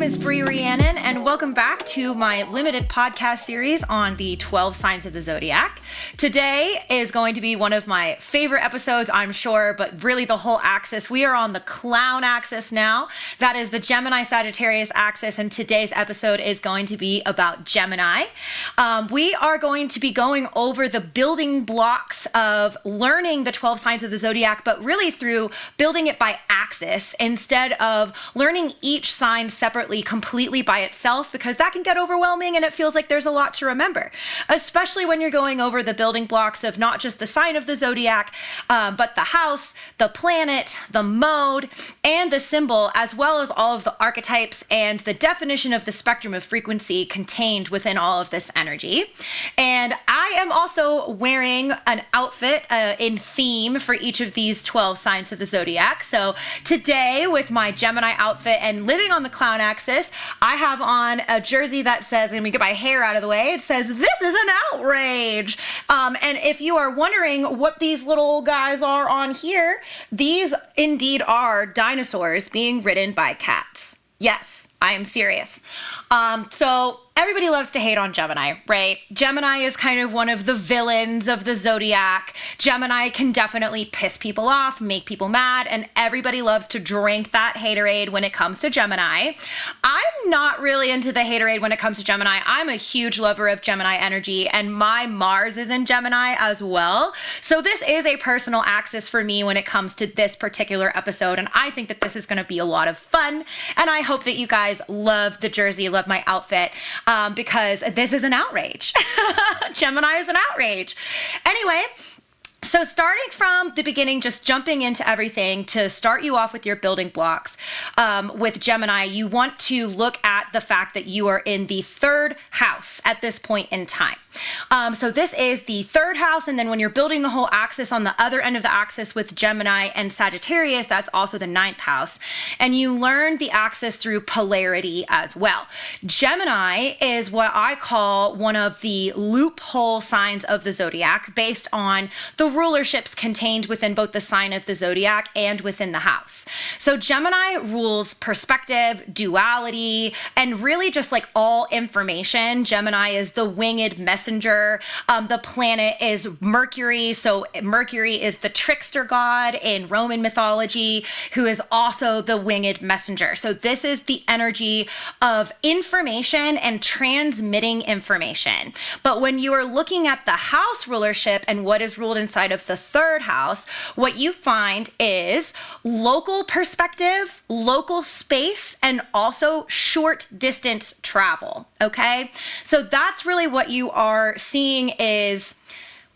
Is Brie Rhiannon, and welcome back to my limited podcast series on the 12 signs of the Zodiac. Today is going to be one of my favorite episodes, I'm sure, but really the whole axis. We are on the clown axis now. That is the Gemini Sagittarius axis, and today's episode is going to be about Gemini. We are going to be going over the building blocks of learning the 12 signs of the Zodiac, but really through building it by axis instead of learning each sign separately completely by itself, because that can get overwhelming and it feels like there's a lot to remember, especially when you're going over the building blocks of not just the sign of the Zodiac, but the house, the planet, the mode, and the symbol, as well as all of the archetypes and the definition of the spectrum of frequency contained within all of this energy. And I am also wearing an outfit in theme for each of these 12 signs of the Zodiac. So today, with my Gemini outfit and living on the clown axis, I have on a jersey that says, let me get my hair out of the way, it says, "This is an outrage." And if you are wondering what these little guys are on here, these indeed are dinosaurs being ridden by cats. Yes, I am serious. So everybody loves to hate on Gemini, right? Gemini is kind of one of the villains of the Zodiac. Gemini can definitely piss people off, make people mad, and everybody loves to drink that haterade when it comes to Gemini. I'm not really into the haterade when it comes to Gemini. I'm a huge lover of Gemini energy, and my Mars is in Gemini as well. So this is a personal axis for me when it comes to this particular episode, and I think that this is going to be a lot of fun, and I hope that you guys love the jersey, love my outfit, because this is an outrage. Gemini is an outrage. Anyway, so starting from the beginning, just jumping into everything to start you off with your building blocks, with Gemini, you want to look at the fact that you are in the third house at this point in time. So this is the third house, and then when you're building the whole axis on the other end of the axis with Gemini and Sagittarius, that's also the ninth house. And you learn the axis through polarity as well. Gemini is what I call one of the loophole signs of the Zodiac based on the rulerships contained within both the sign of the Zodiac and within the house. So Gemini rules perspective, duality, and really just like all information. Gemini is the winged messenger. The planet is Mercury. So Mercury is the trickster god in Roman mythology, who is also the winged messenger. So this is the energy of information and transmitting information. But when you are looking at the house rulership and what is ruled inside of the third house, what you find is local perspective, local space, and also short distance travel. Okay. So that's really what you are seeing is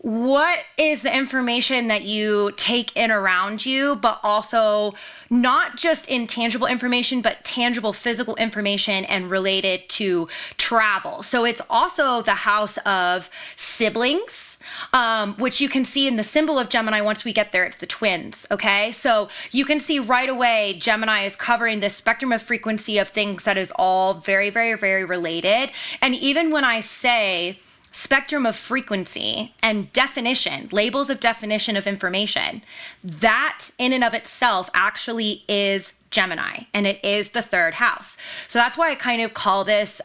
what is the information that you take in around you, but also not just intangible information, but tangible physical information and related to travel. So it's also the house of siblings, which you can see in the symbol of Gemini. Once we get there, it's the twins. Okay. So you can see right away, Gemini is covering this spectrum of frequency of things that is all very, very, very related. And even when I say spectrum of frequency and definition, labels of definition of information, that in and of itself actually is Gemini, and it is the third house. So that's why I kind of call this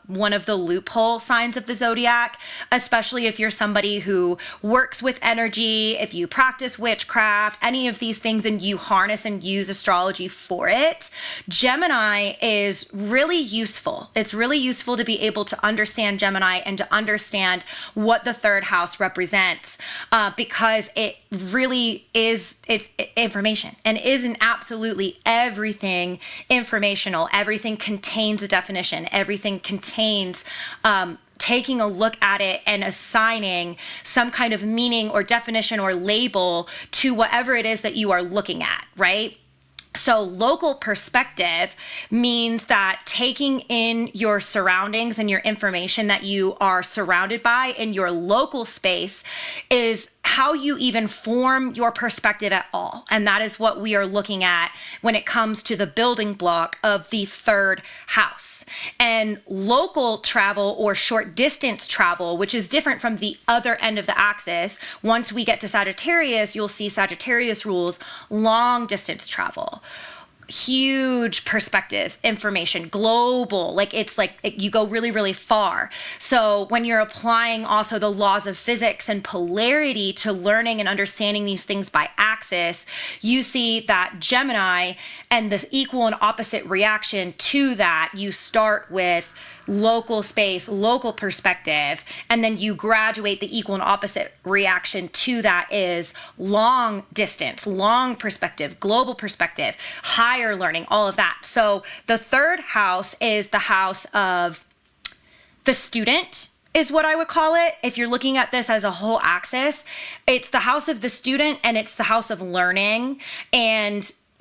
one of the loophole signs of the Zodiac, especially if you're somebody who works with energy, if you practice witchcraft, any of these things, and you harness and use astrology for it. Gemini is really useful. It's really useful to be able to understand Gemini and to understand what the third house represents, because it really is, it's information and isn't absolutely everything informational. Everything contains a definition. Everything contains taking a look at it and assigning some kind of meaning or definition or label to whatever it is that you are looking at, right? So local perspective means that taking in your surroundings and your information that you are surrounded by in your local space is how you even form your perspective at all. And that is what we are looking at when it comes to the building block of the third house. And local travel or short distance travel, which is different from the other end of the axis. Once we get to Sagittarius, you'll see Sagittarius rules long distance travel. Huge perspective, information, global, like it's like you go really, really far. So when you're applying also the laws of physics and polarity to learning and understanding these things by axis, you see that Gemini and the equal and opposite reaction to that, you start with local space, local perspective, and then you graduate the equal and opposite reaction to that is long distance, long perspective, global perspective, higher learning, all of that. So the third house is the house of the student, is what I would call it. If you're looking at this as a whole axis, it's the house of the student and it's the house of learning.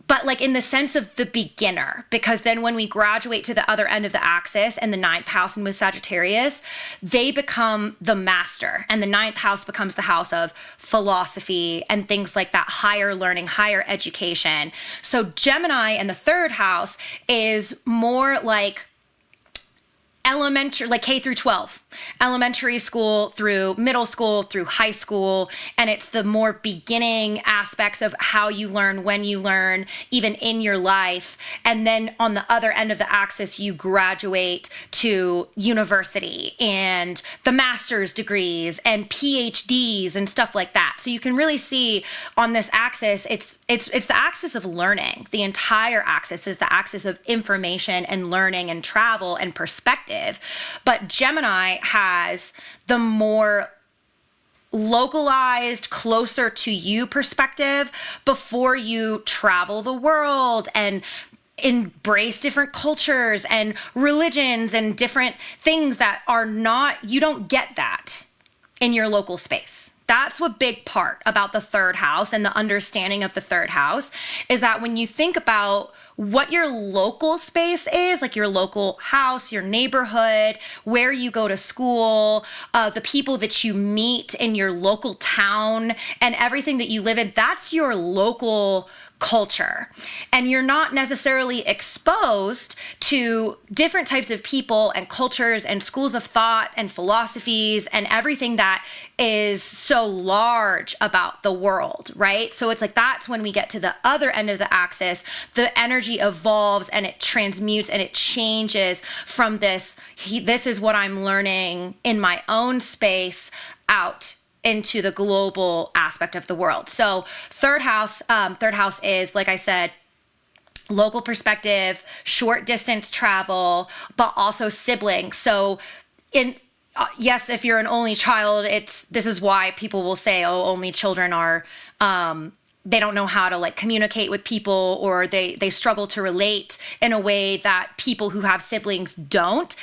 But like in the sense of the beginner, because then when we graduate to the other end of the axis and the ninth house and with Sagittarius, they become the master. And the ninth house becomes the house of philosophy and things like that, higher learning, higher education. So Gemini and the third house is more like elementary, like K through 12, elementary school through middle school through high school. And it's the more beginning aspects of how you learn, when you learn, even in your life. And then on the other end of the axis, you graduate to university and the master's degrees and PhDs and stuff like that. So you can really see on this axis, it's the axis of learning. The entire axis is the axis of information and learning and travel and perspective. But Gemini has the more localized, closer to you perspective before you travel the world and embrace different cultures and religions and different things that are not, you don't get that in your local space. That's what big part about the third house and the understanding of the third house is that when you think about what your local space is, like your local house, your neighborhood, where you go to school, the people that you meet in your local town and everything that you live in, that's your local culture. And you're not necessarily exposed to different types of people and cultures and schools of thought and philosophies and everything that is so large about the world, right? So it's like that's when we get to the other end of the axis, the energy evolves and it transmutes and it changes from this is what I'm learning in my own space out into the global aspect of the world. So third house is, like I said, local perspective, short distance travel, but also siblings. So yes, if you're an only child, this is why people will say, oh, only children are, they don't know how to like communicate with people, or they struggle to relate in a way that people who have siblings don't.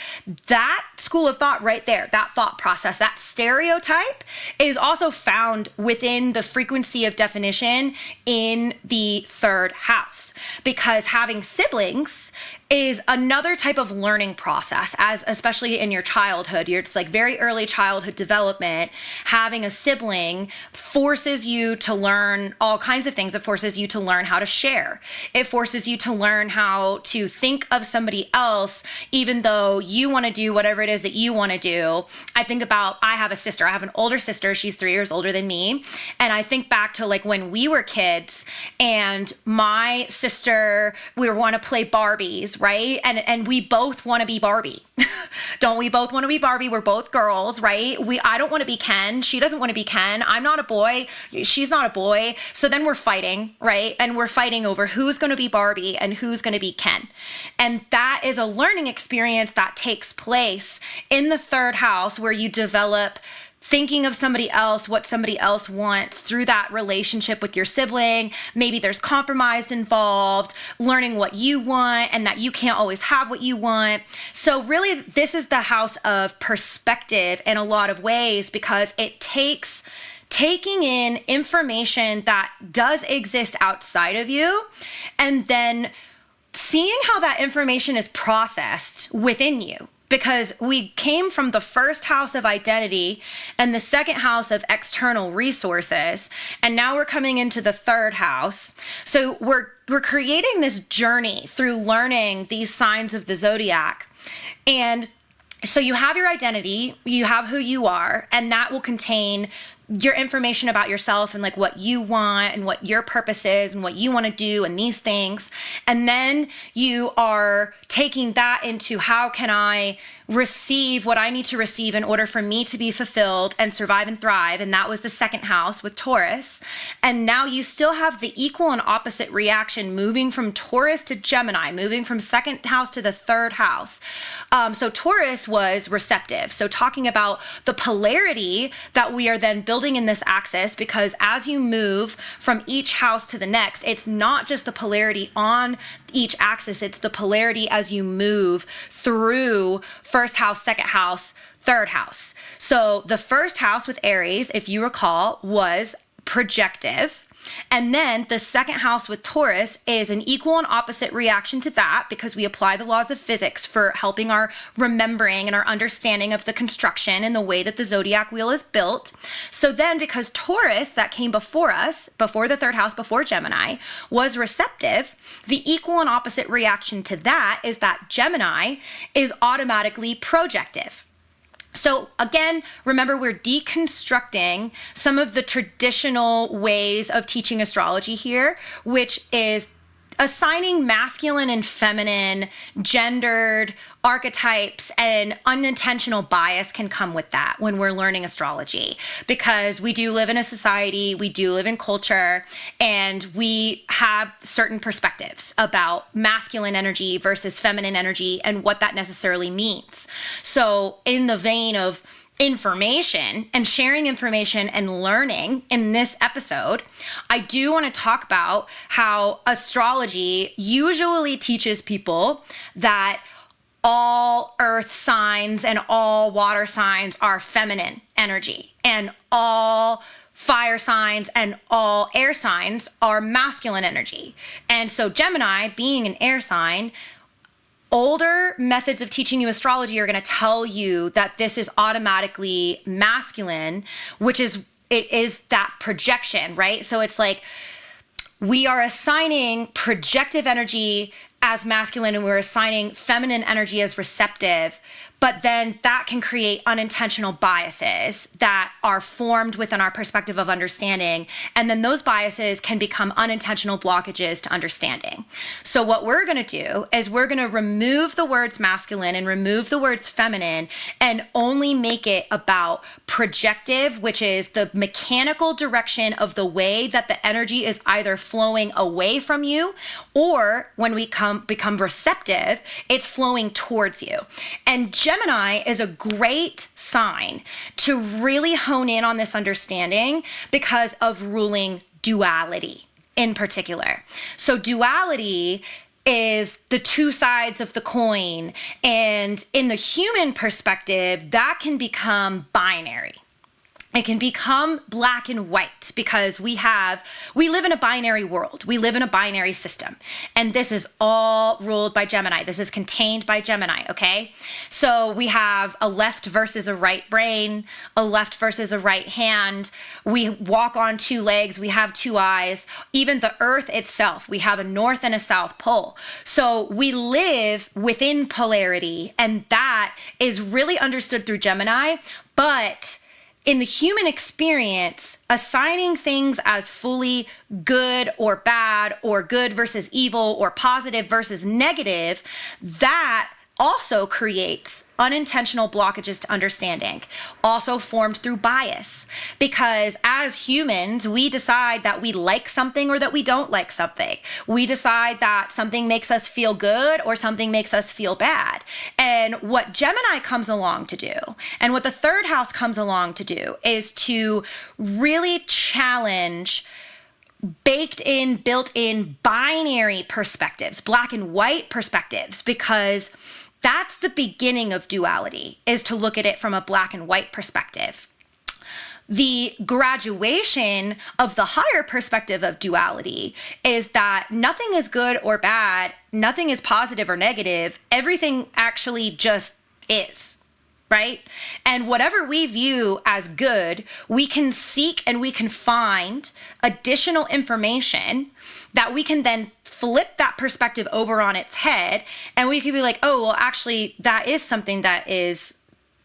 That school of thought right there, that thought process, that stereotype is also found within the frequency of definition in the third house, because having siblings is another type of learning process, as especially in your childhood. It's like very early childhood development. Having a sibling forces you to learn all kinds of things. It forces you to learn how to share. It forces you to learn how to think of somebody else, even though you want to do whatever it is that you want to do. I have a sister. I have an older sister. She's 3 years older than me. And I think back to like when we were kids and my sister, we want to play Barbies, right? And we both want to be Barbie. Don't we both want to be Barbie? We're both girls, right? I don't want to be Ken. She doesn't want to be Ken. I'm not a boy. She's not a boy. So then we're fighting, right? And we're fighting over who's going to be Barbie and who's going to be Ken. And that is a learning experience that takes place in the third house, where you develop thinking of somebody else, what somebody else wants through that relationship with your sibling. Maybe there's compromise involved, learning what you want and that you can't always have what you want. So really, this is the house of perspective in a lot of ways, because it takes taking in information that does exist outside of you and then seeing how that information is processed within you. because we came from the first house of identity and the second house of external resources, and now we're coming into the third house. So we're creating this journey through learning these signs of the zodiac. And so you have your identity, you have who you are, and that will contain your information about yourself and like what you want and what your purpose is and what you want to do and these things. And then you are taking that into how can I receive what I need to receive in order for me to be fulfilled and survive and thrive. And that was the second house with Taurus. And now you still have the equal and opposite reaction moving from Taurus to Gemini, moving from second house to the third house. So Taurus was receptive. So talking about the polarity that we are then building in this axis, because as you move from each house to the next, it's not just the polarity on each axis, it's the polarity as you move through first house, second house, third house. So the first house with Aries, if you recall, was projective. And then the second house with Taurus is an equal and opposite reaction to that, because we apply the laws of physics for helping our remembering and our understanding of the construction and the way that the zodiac wheel is built. So then because Taurus, that came before us, before the third house, before Gemini, was receptive, the equal and opposite reaction to that is that Gemini is automatically projective. So again, remember, we're deconstructing some of the traditional ways of teaching astrology here, which is assigning masculine and feminine, gendered archetypes, and unintentional bias can come with that when we're learning astrology, because we do live in a society, we do live in culture, and we have certain perspectives about masculine energy versus feminine energy and what that necessarily means. So in the vein of information and sharing information and learning in this episode, I do want to talk about how astrology usually teaches people that all earth signs and all water signs are feminine energy, and all fire signs and all air signs are masculine energy. And so Gemini, being an air sign, older methods of teaching you astrology are going to tell you that this is automatically masculine, which is, it is that projection, right? So it's like we are assigning projective energy as masculine and we're assigning feminine energy as receptive, but then that can create unintentional biases that are formed within our perspective of understanding. And then those biases can become unintentional blockages to understanding. So what we're going to do is we're going to remove the words masculine and remove the words feminine and only make it about projective, which is the mechanical direction of the way that the energy is either flowing away from you, or when we become receptive, it's flowing towards you. And Gemini is a great sign to really hone in on this understanding because of ruling duality in particular. So duality is the two sides of the coin. And in the human perspective, that can become binary. It can become black and white because we live in a binary world. We live in a binary system. And this is all ruled by Gemini. This is contained by Gemini, okay? So we have a left versus a right brain, a left versus a right hand. We walk on two legs. We have two eyes. Even the earth itself, we have a north and a south pole. So we live within polarity, and that is really understood through Gemini. But in the human experience, assigning things as fully good or bad, or good versus evil, or positive versus negative, that also creates unintentional blockages to understanding, also formed through bias. Because as humans, we decide that we like something or that we don't like something. We decide that something makes us feel good or something makes us feel bad. And what Gemini comes along to do, and what the third house comes along to do, is to really challenge baked in, built in binary perspectives, black and white perspectives, because that's the beginning of duality, is to look at it from a black and white perspective. The graduation of the higher perspective of duality is that nothing is good or bad, nothing is positive or negative, everything actually just is. Right? And whatever we view as good, we can seek and we can find additional information that we can then flip that perspective over on its head. And we could be like, oh, well, actually, that is something that is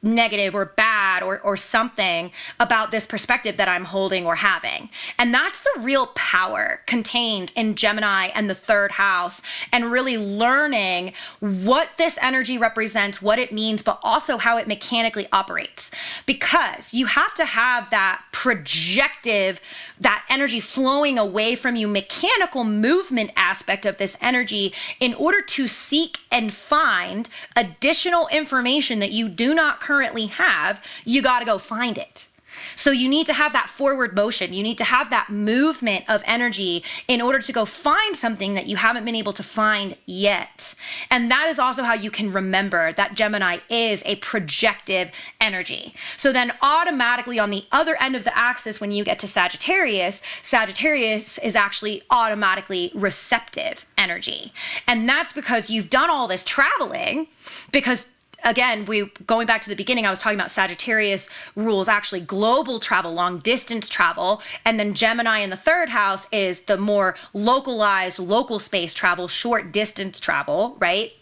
negative or bad or something about this perspective that I'm holding or having. And that's the real power contained in Gemini and the third house, and really learning what this energy represents, what it means, but also how it mechanically operates. Because you have to have that projective, that energy flowing away from you, mechanical movement aspect of this energy in order to seek and find additional information that you do not currently have. You got to go find it. So you need to have that forward motion. You need to have that movement of energy in order to go find something that you haven't been able to find yet. And that is also how you can remember that Gemini is a projective energy. So then automatically on the other end of the axis, when you get to Sagittarius, Sagittarius is actually automatically receptive energy. And that's because you've done all this traveling, because again, going back to the beginning, I was talking about Sagittarius rules actually global travel, long distance travel. And then Gemini in the third house is the more localized, local space travel, short distance travel, right?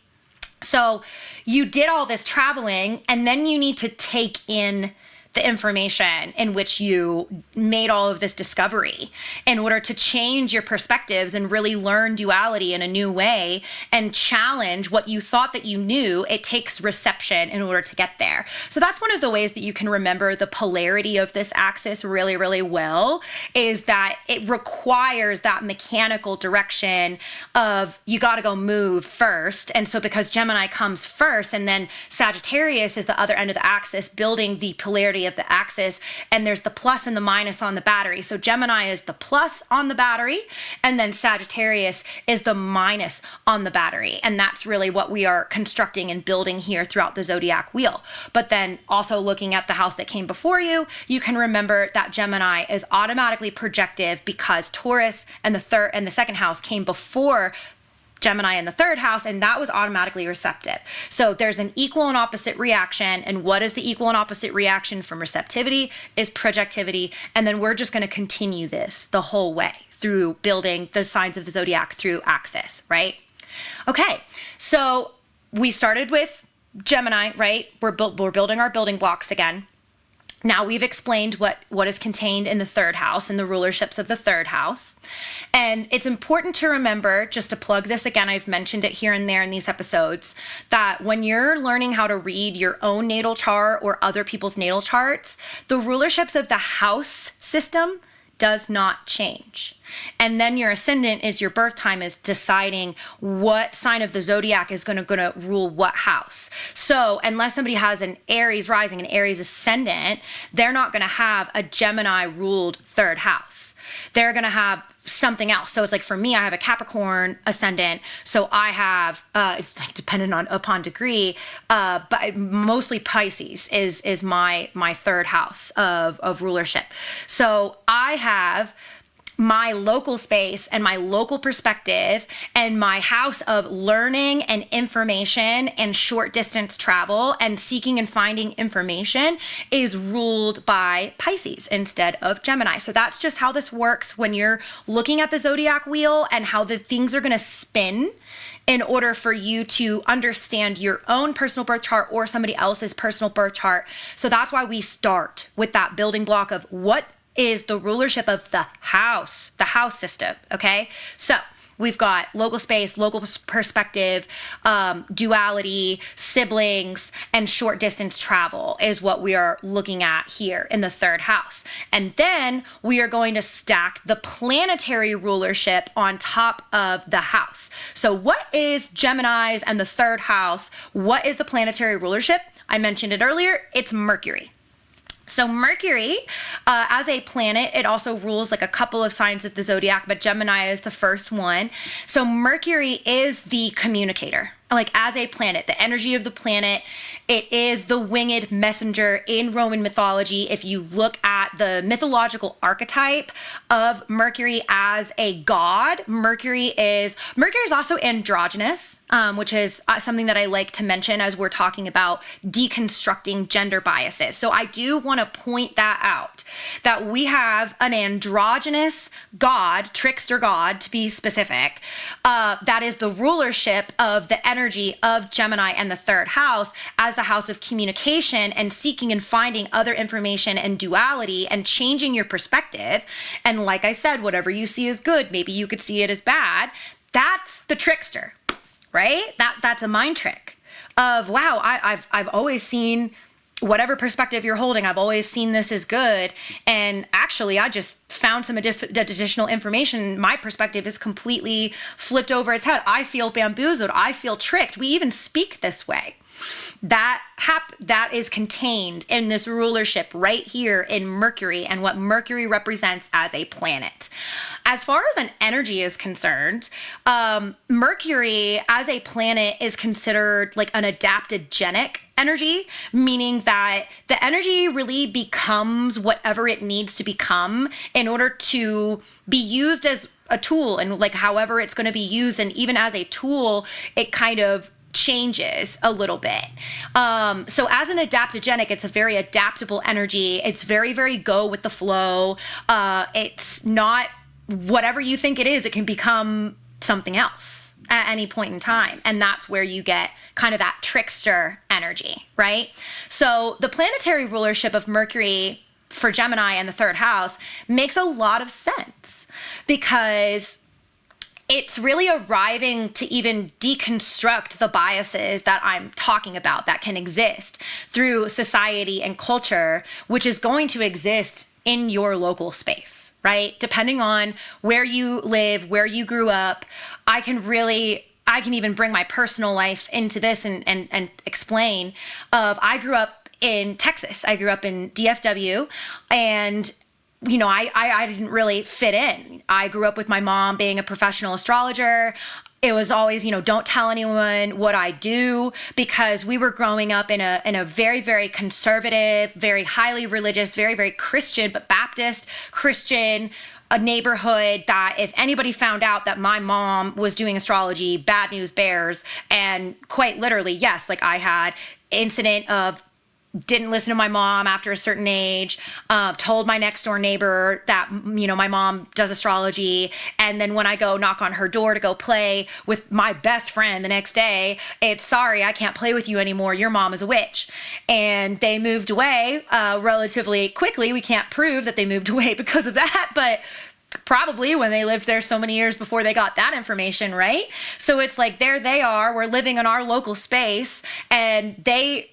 So you did all this traveling, and then you need to take in the information in which you made all of this discovery in order to change your perspectives and really learn duality in a new way and challenge what you thought that you knew. It takes reception in order to get there. So that's one of the ways that you can remember the polarity of this axis really, really well, is that it requires that mechanical direction of you got to go move first. And so because Gemini comes first, and then Sagittarius is the other end of the axis, building the polarity of the axis, and there's the plus and the minus on the battery. So Gemini is the plus on the battery, and then Sagittarius is the minus on the battery. And that's really what we are constructing and building here throughout the zodiac wheel. But then also looking at the house that came before you, you can remember that Gemini is automatically projective because Taurus and the second house came before Gemini in the third house, and that was automatically receptive. So there's an equal and opposite reaction. And what is the equal and opposite reaction from receptivity is projectivity. And then we're just going to continue this the whole way through building the signs of the zodiac through axis, right? Okay, so we started with Gemini, right? We're building our building blocks again. Now we've explained what is contained in the third house and the rulerships of the third house. And it's important to remember, just to plug this again, I've mentioned it here and there in these episodes, that when you're learning how to read your own natal chart or other people's natal charts, the rulerships of the house system does not change. And then your ascendant is your birth time, is deciding what sign of the zodiac is going to rule what house. So unless somebody has an Aries rising and Aries ascendant, they're not going to have a Gemini ruled third house. They're going to have something else. So it's like, for me, I have a Capricorn ascendant. So I have, it's like dependent upon degree, but mostly Pisces is my third house of rulership. So I have my local space and my local perspective and my house of learning and information and short distance travel and seeking and finding information is ruled by Pisces instead of Gemini. So that's just how this works when you're looking at the zodiac wheel and how the things are going to spin in order for you to understand your own personal birth chart or somebody else's personal birth chart. So that's why we start with that building block of what is the rulership of the house system, okay? So we've got local space, local perspective, duality, siblings, and short distance travel is what we are looking at here in the third house. And then we are going to stack the planetary rulership on top of the house. So what is Gemini's and the third house? What is the planetary rulership? I mentioned it earlier, it's Mercury. So Mercury, as a planet, it also rules like a couple of signs of the zodiac, but Gemini is the first one. So Mercury is the communicator. like as a planet, the energy of the planet, it is the winged messenger in Roman mythology. If you look at the mythological archetype of Mercury as a god, Mercury is also androgynous, which is something that I like to mention as we're talking about deconstructing gender biases. So I do want to point that out, that we have an androgynous god, trickster god to be specific, that is the rulership of the energy of Gemini and the third house as the house of communication and seeking and finding other information and duality and changing your perspective. And like I said, whatever you see as good, maybe you could see it as bad. That's the trickster, right? That's a mind trick of, wow, I've always seen whatever perspective you're holding, I've always seen this as good. And actually, I just found some additional information. My perspective is completely flipped over its head. I feel bamboozled. I feel tricked. We even speak this way. That is contained in this rulership right here in Mercury and what Mercury represents as a planet. As far as an energy is concerned, Mercury as a planet is considered like an adaptogenic energy, meaning that the energy really becomes whatever it needs to become in order to be used as a tool, and like however it's going to be used. And even as a tool, it kind of changes a little bit. So as an adaptogenic, it's a very adaptable energy. It's very, very go with the flow. It's not whatever you think it is. It can become something else at any point in time. And that's where you get kind of that trickster energy, right? So the planetary rulership of Mercury for Gemini and the third house makes a lot of sense, because it's really arriving to even deconstruct the biases that I'm talking about that can exist through society and culture, which is going to exist in your local space, right? Depending on where you live, where you grew up, I can even bring my personal life into this and explain I grew up in Texas. I grew up in DFW, and you know, I didn't really fit in. I grew up with my mom being a professional astrologer. It was always, don't tell anyone what I do, because we were growing up in a very, very conservative, very highly religious, very, very Christian, but Baptist Christian, a neighborhood that if anybody found out that my mom was doing astrology, bad news bears. And quite literally, yes, like I had incident of didn't listen to my mom after a certain age, told my next door neighbor that, my mom does astrology. And then when I go knock on her door to go play with my best friend the next day, it's sorry, I can't play with you anymore. Your mom is a witch. And they moved away relatively quickly. We can't prove that they moved away because of that, but probably when they lived there so many years before they got that information, right? So it's like, there they are, we're living in our local space, and they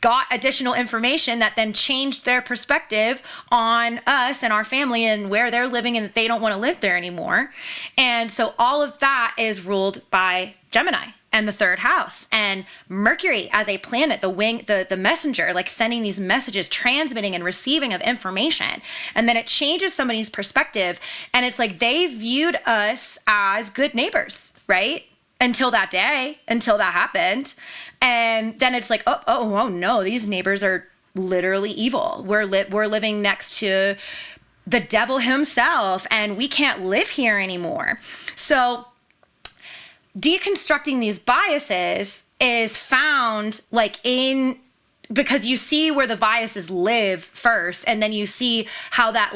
got additional information that then changed their perspective on us and our family and where they're living, and that they don't want to live there anymore. And so all of that is ruled by Gemini and the third house, and Mercury as a planet, the messenger, like sending these messages, transmitting and receiving of information. And then it changes somebody's perspective. And it's like they viewed us as good neighbors, right? Until that day, until that happened. And then it's like, oh no, these neighbors are literally evil. We're living next to the devil himself, and we can't live here anymore. So deconstructing these biases is found because you see where the biases live first, and then you see how that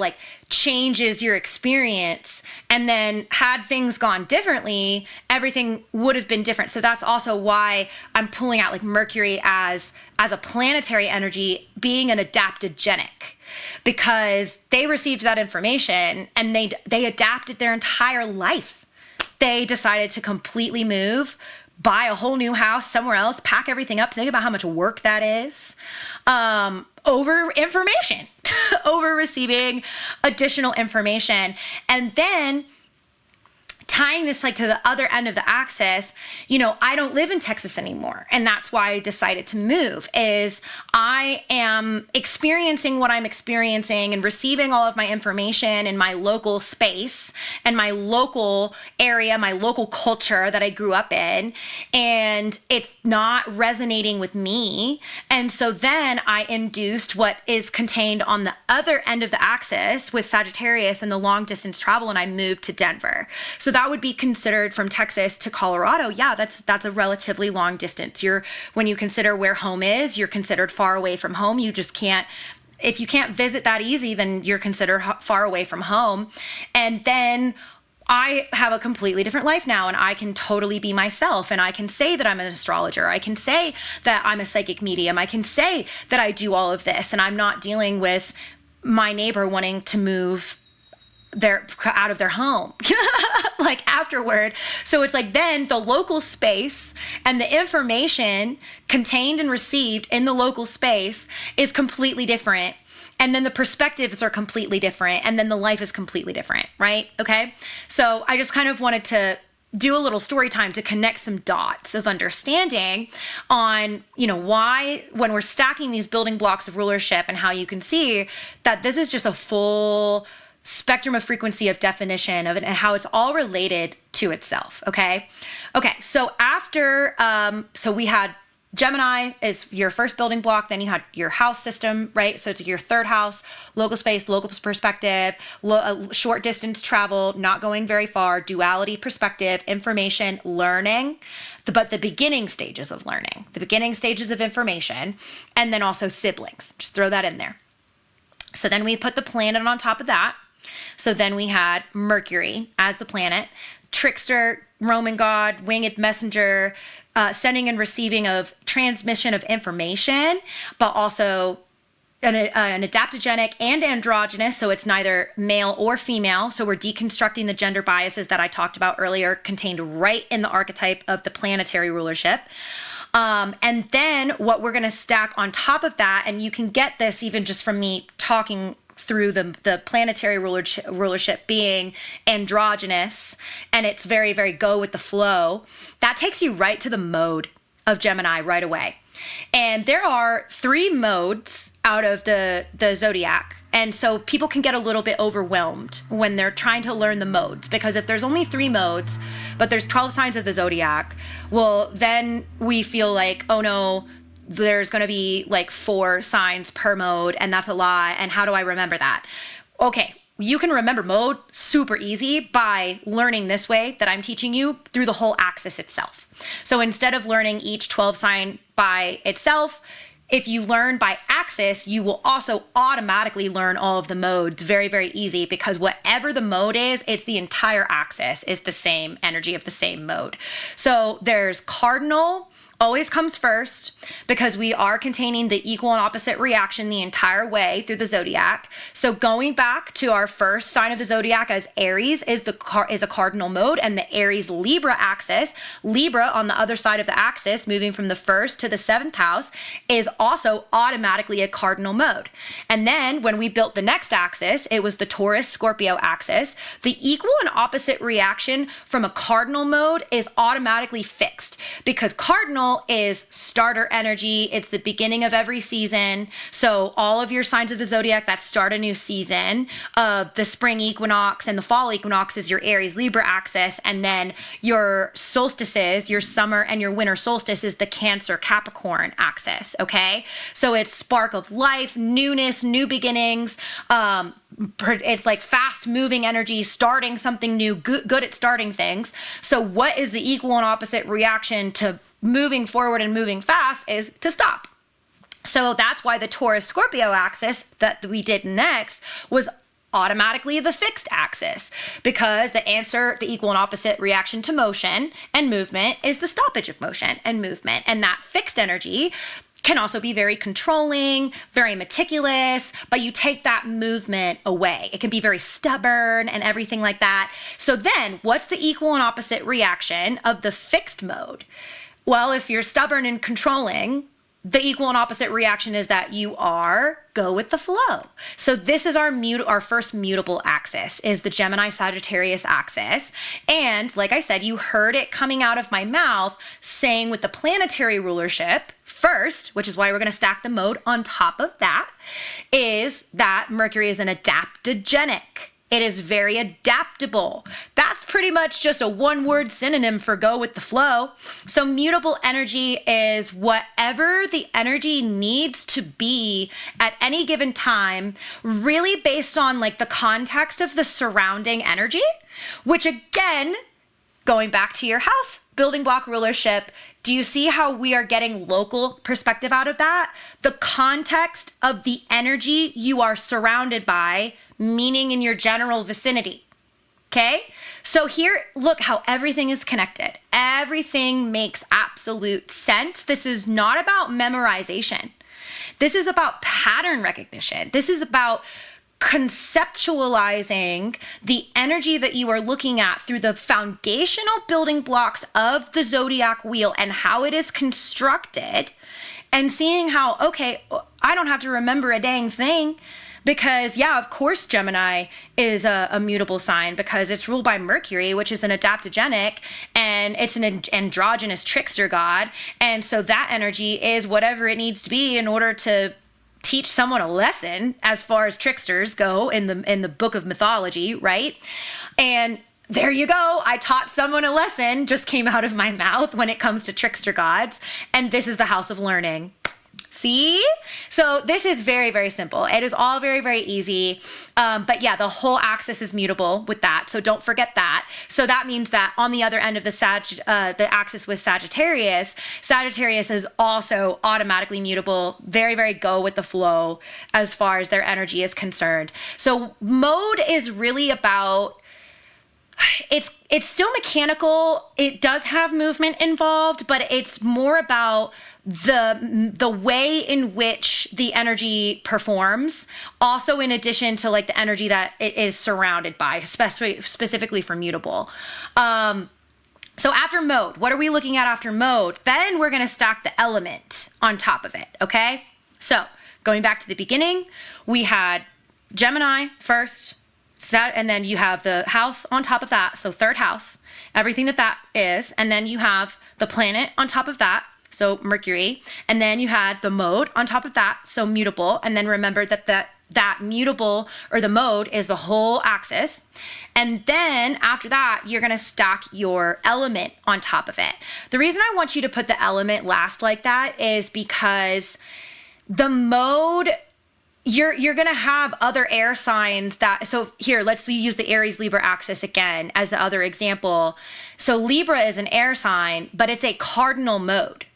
changes your experience. And then had things gone differently, everything would have been different. So that's also why I'm pulling out Mercury as a planetary energy being an adaptogenic, because they received that information and they adapted their entire life. They decided to completely move, buy a whole new house somewhere else, pack everything up. Think about how much work that is, over information, over receiving additional information. And then tying this like to the other end of the axis, I don't live in Texas anymore. And that's why I decided to move, is I am experiencing what I'm experiencing and receiving all of my information in my local space and my local area, my local culture that I grew up in. And it's not resonating with me. And so then I induced what is contained on the other end of the axis with Sagittarius and the long distance travel. And I moved to Denver. So that would be considered from Texas to Colorado. Yeah, that's a relatively long distance. When you consider where home is, you're considered far away from home. You just can't, if you can't visit that easy, then you're considered far away from home. And then I have a completely different life now, and I can totally be myself, and I can say that I'm an astrologer. I can say that I'm a psychic medium. I can say that I do all of this, and I'm not dealing with my neighbor wanting to move out of their home like afterward. So it's like then the local space and the information contained and received in the local space is completely different. And then the perspectives are completely different. And then the life is completely different, right? Okay. So I just kind of wanted to do a little story time to connect some dots of understanding on, why when we're stacking these building blocks of rulership, and how you can see that this is just a full spectrum of frequency of definition of it and how it's all related to itself. Okay. So after, so we had Gemini is your first building block. Then you had your house system, right? So it's your third house, local space, local perspective, short distance travel, not going very far, duality perspective, information, learning, but the beginning stages of learning, the beginning stages of information, and then also siblings. Just throw that in there. So then we put the planet on top of that. So then we had Mercury as the planet, trickster, Roman god, winged messenger, sending and receiving of transmission of information, but also an adaptogenic and androgynous. So it's neither male or female. So we're deconstructing the gender biases that I talked about earlier, contained right in the archetype of the planetary rulership. And then what we're going to stack on top of that, and you can get this even just from me talking through the planetary rulership being androgynous, and it's very, very go with the flow, that takes you right to the mode of Gemini right away. And there are 3 modes out of the Zodiac. And so people can get a little bit overwhelmed when they're trying to learn the modes, because if there's only 3 modes, but there's 12 signs of the Zodiac, well, then we feel like, oh no, there's going to be like 4 signs per mode, and that's a lot. And how do I remember that? Okay, you can remember mode super easy by learning this way that I'm teaching you through the whole axis itself. So instead of learning each 12 sign by itself, if you learn by axis, you will also automatically learn all of the modes very, very easy, because whatever the mode is, it's the entire axis is the same energy of the same mode. So there's cardinal, always comes first, because we are containing the equal and opposite reaction the entire way through the Zodiac. So going back to our first sign of the Zodiac as Aries is a cardinal mode, and the Aries Libra axis, Libra on the other side of the axis, moving from the 1st to the 7th house, is also automatically a cardinal mode. And then when we built the next axis, it was the Taurus Scorpio axis. The equal and opposite reaction from a cardinal mode is automatically fixed, because cardinal is starter energy. It's the beginning of every season. So all of your signs of the Zodiac that start a new season, the spring equinox and the fall equinox is your Aries Libra axis. And then your solstices, your summer and your winter solstice is the Cancer Capricorn axis. Okay. So it's spark of life, newness, new beginnings. It's like fast moving energy, starting something new, good at starting things. So what is the equal and opposite reaction to moving forward and moving fast is to stop. So that's why the Taurus Scorpio axis that we did next was automatically the fixed axis, because the answer, the equal and opposite reaction to motion and movement, is the stoppage of motion and movement. And that fixed energy can also be very controlling, very meticulous, but you take that movement away. It can be very stubborn and everything like that. So then what's the equal and opposite reaction of the fixed mode? Well, if you're stubborn and controlling, the equal and opposite reaction is that you are go with the flow. So this is our first mutable axis, is the Gemini Sagittarius axis. And like I said, you heard it coming out of my mouth saying with the planetary rulership first, which is why we're going to stack the mode on top of that, is that Mercury is an adaptogenic. It is very adaptable. That's pretty much just a one-word synonym for go with the flow. So mutable energy is whatever the energy needs to be at any given time, really based on like the context of the surrounding energy, which again, going back to your house building block rulership, do you see how we are getting local perspective out of that? The context of the energy you are surrounded by, meaning in your general vicinity. Okay? So here, look how everything is connected. Everything makes absolute sense. This is not about memorization. This is about pattern recognition. This is about conceptualizing the energy that you are looking at through the foundational building blocks of the zodiac wheel and how it is constructed, and seeing how, okay, I don't have to remember a dang thing. Because, yeah, of course, Gemini is a mutable sign because it's ruled by Mercury, which is an adaptogenic, and it's an androgynous trickster god. And so that energy is whatever it needs to be in order to teach someone a lesson as far as tricksters go in the book of mythology, right? And there you go. I taught someone a lesson, just came out of my mouth when it comes to trickster gods. And this is the house of learning. See? So this is very, very simple. It is all very, very easy. But yeah, the whole axis is mutable with that. So don't forget that. So that means that on the other end of the axis with Sagittarius, Sagittarius is also automatically mutable, very, very go with the flow as far as their energy is concerned. So mode is really about, it's still mechanical. It does have movement involved, but it's more about the way in which the energy performs, also in addition to like the energy that it is surrounded by, specifically for mutable. So after mode, what are we looking at after mode? Then we're going to stack the element on top of it. Okay. So going back to the beginning, we had Gemini first, and then you have the house on top of that. So third house, everything that is. And then you have the planet on top of that. So Mercury. And then you had the mode on top of that. So mutable. And then remember that mutable, or the mode, is the whole axis. And then after that, you're going to stack your element on top of it. The reason I want you to put the element last like that is because the mode, you're going to have other air signs that, so here, let's use the Aries Libra axis again as the other example. So Libra is an air sign, but it's a cardinal mode.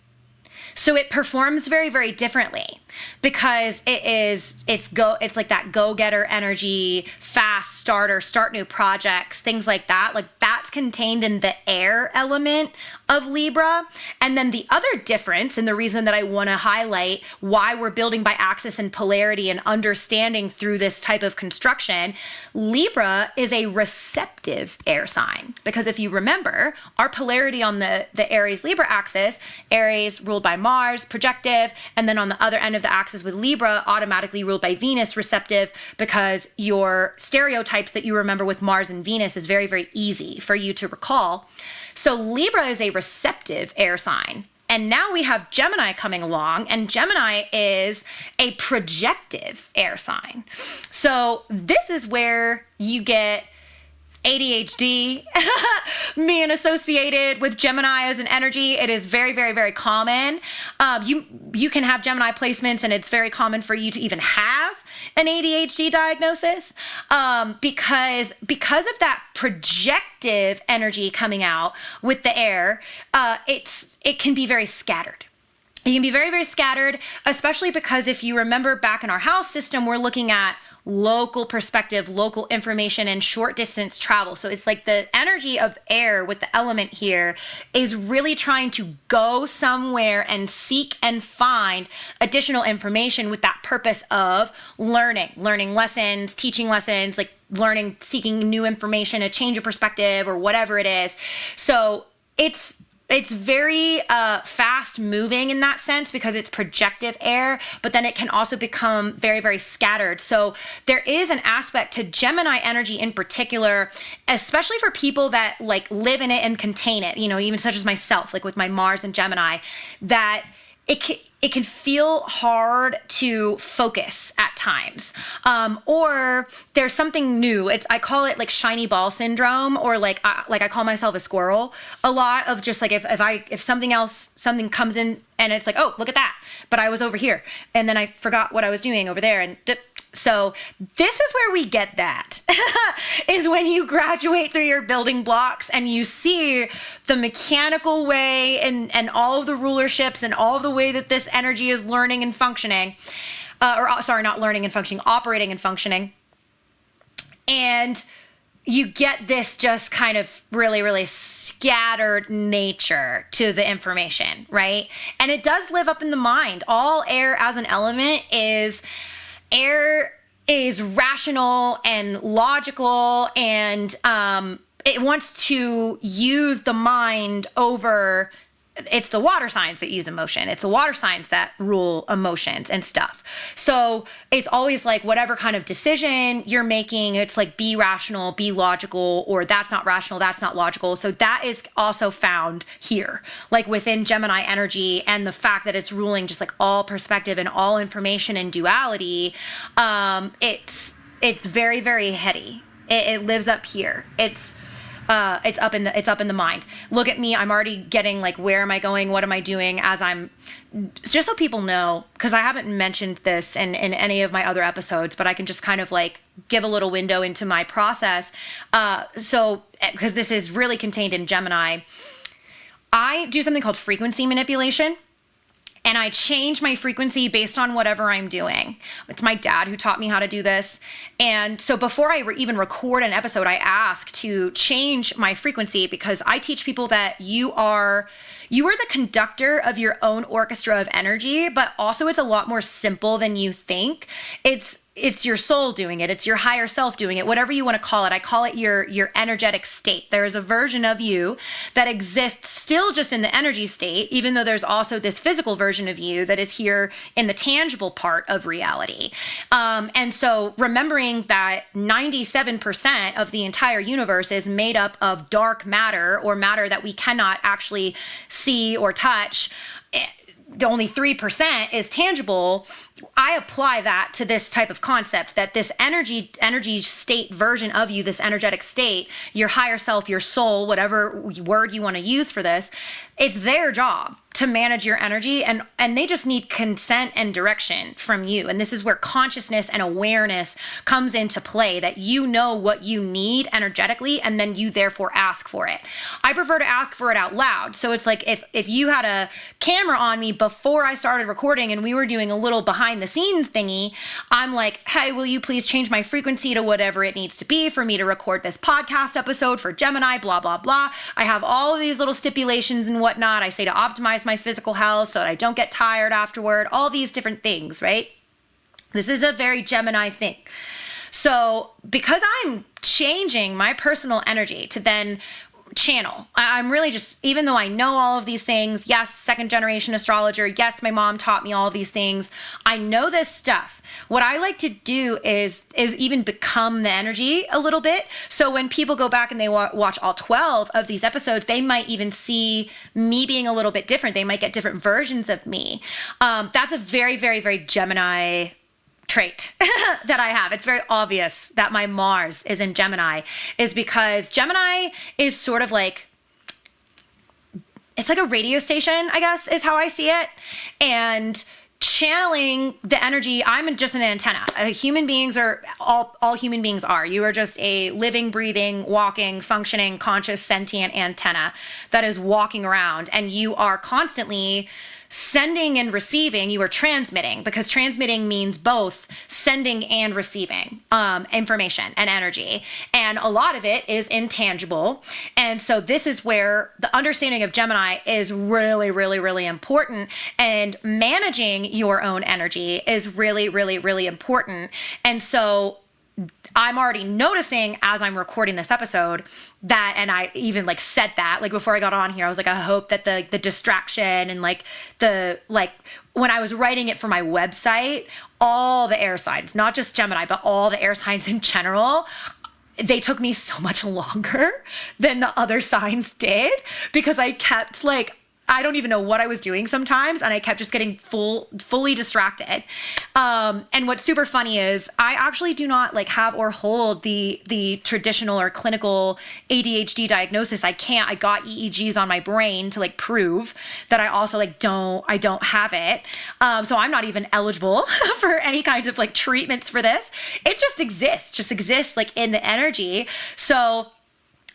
So it performs very, very differently because it's like that go-getter energy, fast starter, start new projects, things like that. Like that's contained in the air element of Libra. And then the other difference, and the reason that I want to highlight why we're building by axis and polarity and understanding through this type of construction, Libra is a receptive air sign. Because if you remember, our polarity on the Aries Libra axis, Aries ruled by Mars, projective, and then on the other end of the axis with Libra, automatically ruled by Venus, receptive, because your stereotypes that you remember with Mars and Venus is very, very easy for you to recall. So Libra is a receptive air sign. And now we have Gemini coming along, and Gemini is a projective air sign. So this is where you get ADHD being associated with Gemini as an energy. It is very, very, very common. You can have Gemini placements, and it's very common for you to even have an ADHD diagnosis because of that projective energy coming out with the air. It can be very scattered. It can be very, very scattered, especially because if you remember back in our house system, we're looking at local perspective, local information, and short distance travel. So it's like the energy of air with the element here is really trying to go somewhere and seek and find additional information with that purpose of learning lessons, teaching lessons, like seeking new information, a change of perspective, or whatever it is. So it's it's very fast moving in that sense because it's projective air, but then it can also become very, very scattered. So there is an aspect to Gemini energy in particular, especially for people that like live in it and contain it, even such as myself, like with my Mars and Gemini, that it can feel hard to focus at times. Or there's something new. I call it like shiny ball syndrome, or like I call myself a squirrel a lot, of just like if something comes in and it's like, oh, look at that, but I was over here and then I forgot what I was doing over there, and so this is where we get that, is when you graduate through your building blocks and you see the mechanical way and all of the rulerships and all of the way that this energy is learning and functioning, not learning and functioning, operating and functioning. And you get this just kind of really, really scattered nature to the information, right? And it does live up in the mind. All air as an element air is rational and logical, and it wants to use the mind over. It's the water signs that use emotion. It's the water signs that rule emotions and stuff. So it's always like whatever kind of decision you're making, it's like be rational, be logical, or that's not rational, that's not logical. So that is also found here, like within Gemini energy, and the fact that it's ruling just like all perspective and all information and duality. It's very, very heady. It lives up here. It's up in the mind. Look at me. I'm already getting like, where am I going? What am I doing as I'm, just so people know, because I haven't mentioned this in any of my other episodes, but I can just kind of like give a little window into my process. So, because this is really contained in Gemini, I do something called frequency manipulation. And I change my frequency based on whatever I'm doing. It's my dad who taught me how to do this. And so before I even record an episode, I ask to change my frequency, because I teach people that you are the conductor of your own orchestra of energy, but also it's a lot more simple than you think. It's your soul doing it. It's your higher self doing it, whatever you want to call it. I call it your energetic state. There is a version of you that exists still just in the energy state, even though there's also this physical version of you that is here in the tangible part of reality. And so remembering that 97% of the entire universe is made up of dark matter, or matter that we cannot actually see or touch, the only 3% is tangible. I apply that to this type of concept, that this energy state version of you, this energetic state, your higher self, your soul, whatever word you want to use for this, it's their job to manage your energy, and they just need consent and direction from you. And this is where consciousness and awareness comes into play, that you know what you need energetically, and then you therefore ask for it. I prefer to ask for it out loud. So it's like if you had a camera on me before I started recording and we were doing a little behind the scenes thingy, I'm like, hey, will you please change my frequency to whatever it needs to be for me to record this podcast episode for Gemini, blah, blah, blah. I have all of these little stipulations and whatnot. I say to optimize my physical health so that I don't get tired afterward, all these different things, right? This is a very Gemini thing. So because I'm changing my personal energy to then channel, I'm really just, even though I know all of these things, yes, second generation astrologer, yes, my mom taught me all of these things, I know this stuff. What I like to do is even become the energy a little bit. So when people go back and they watch all 12 of these episodes, they might even see me being a little bit different. They might get different versions of me. That's a very, very, very Gemini trait that I have. It's very obvious that my Mars is in Gemini, is because Gemini is sort of like, it's like a radio station, I guess, is how I see it. And channeling the energy, I'm just an antenna. Human beings are, all human beings are. You are just a living, breathing, walking, functioning, conscious, sentient antenna that is walking around, and you are constantly sending and receiving. You are transmitting, because transmitting means both sending and receiving information and energy. And a lot of it is intangible. And so this is where the understanding of Gemini is really, really, really important. And managing your own energy is really, really, really important. And so I'm already noticing as I'm recording this episode that, and I even like said that, like before I got on here, I was like, I hope that the distraction and like when I was writing it for my website, all the air signs, not just Gemini, but all the air signs in general, they took me so much longer than the other signs did because I kept like, I don't even know what I was doing sometimes. And I kept just getting fully distracted. And what's super funny is I actually do not like have or hold the traditional or clinical ADHD diagnosis. I can't. I got EEGs on my brain to like prove that I also like I don't have it. So I'm not even eligible for any kind of like treatments for this. It just exists like in the energy. So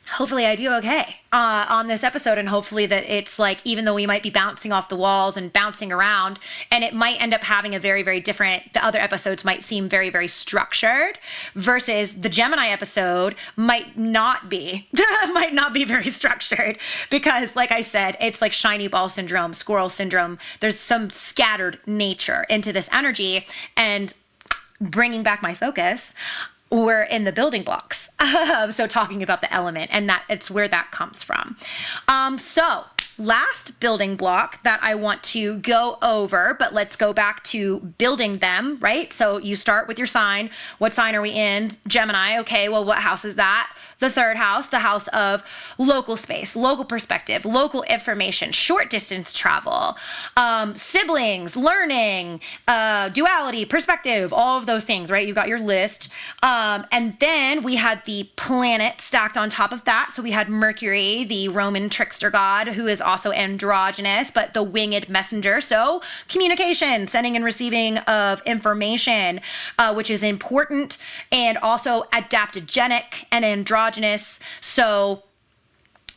hopefully I do okay on this episode, and hopefully that it's like, even though we might be bouncing off the walls and bouncing around, and it might end up having a very, very different, the other episodes might seem very, very structured versus the Gemini episode might not be very structured because like I said, it's like shiny ball syndrome, squirrel syndrome. There's some scattered nature into this energy, and bringing back my focus, we're in the building blocks. So talking about the element, and that it's where that comes from. So last building block that I want to go over, but let's go back to building them, right? So you start with your sign. What sign are we in? Gemini. Okay, well, what house is that? The third house, the house of local space, local perspective, local information, short distance travel, siblings, learning, duality, perspective, all of those things, right? You got your list. And then we had the planet stacked on top of that. So we had Mercury, the Roman trickster god, who is also androgynous, but the winged messenger. So communication, sending and receiving of information, which is important, and also adaptogenic and androgynous. So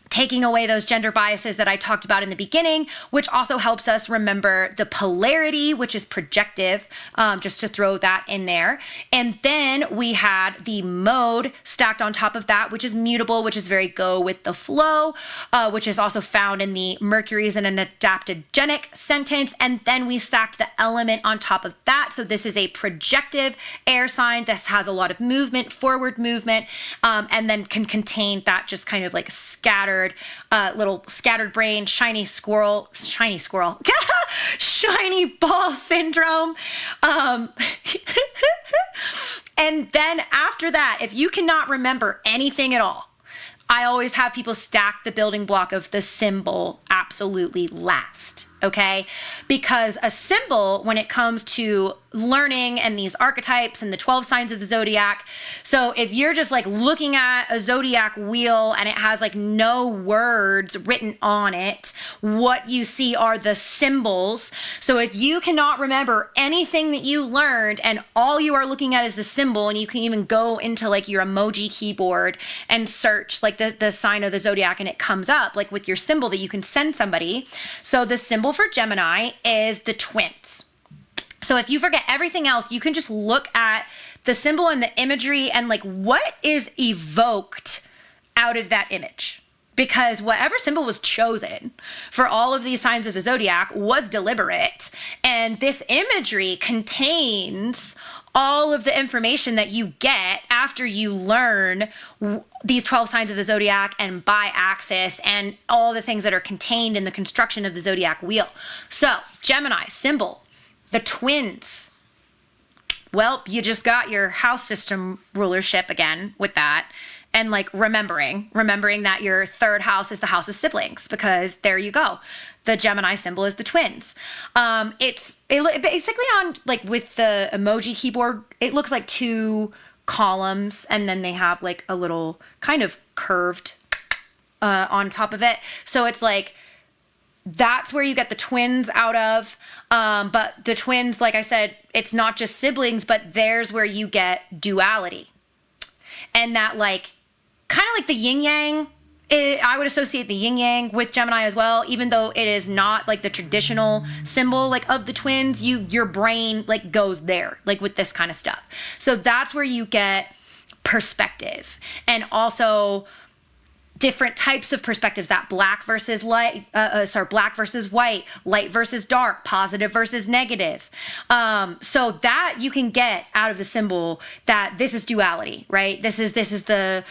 taking away those gender biases that I talked about in the beginning, which also helps us remember the polarity, which is projective, just to throw that in there. And then we had the mode stacked on top of that, which is mutable, which is very go with the flow, which is also found in the Mercury's in an adaptogenic sentence. And then we stacked the element on top of that. So this is a projective air sign. This has a lot of movement, forward movement, and then can contain that just kind of like scattered little scattered brain, shiny shiny ball syndrome. And then after that, if you cannot remember anything at all, I always have people stack the building block of the symbol absolutely last, okay? Because a symbol, when it comes to learning and these archetypes and the 12 signs of the zodiac, so if you're just like looking at a zodiac wheel and it has like no words written on it, what you see are the symbols. So if you cannot remember anything that you learned and all you are looking at is the symbol, and you can even go into like your emoji keyboard and search like the sign of the zodiac, and it comes up like with your symbol that you can send somebody. So the symbol for Gemini is the twins. So if you forget everything else, you can just look at the symbol and the imagery and like what is evoked out of that image. Because whatever symbol was chosen for all of these signs of the zodiac was deliberate. And this imagery contains all of the information that you get after you learn these 12 signs of the zodiac and bi-axis and all the things that are contained in the construction of the zodiac wheel. So Gemini symbol, the twins. Well, you just got your house system rulership again with that. And like remembering that your third house is the house of siblings, because there you go. The Gemini symbol is the twins. It's basically on like with the emoji keyboard, it looks like two columns, and then they have like a little kind of curved on top of it. So it's like, that's where you get the twins out of. But the twins, like I said, it's not just siblings, but there's where you get duality. And that like, kind of like the yin yang, I would associate the yin yang with Gemini as well, even though it is not like the traditional symbol like of the twins. Your brain like goes there, like with this kind of stuff. So that's where you get perspective, and also different types of perspectives, that black versus black versus white, light versus dark, positive versus negative. So that you can get out of the symbol that this is duality, right? This is the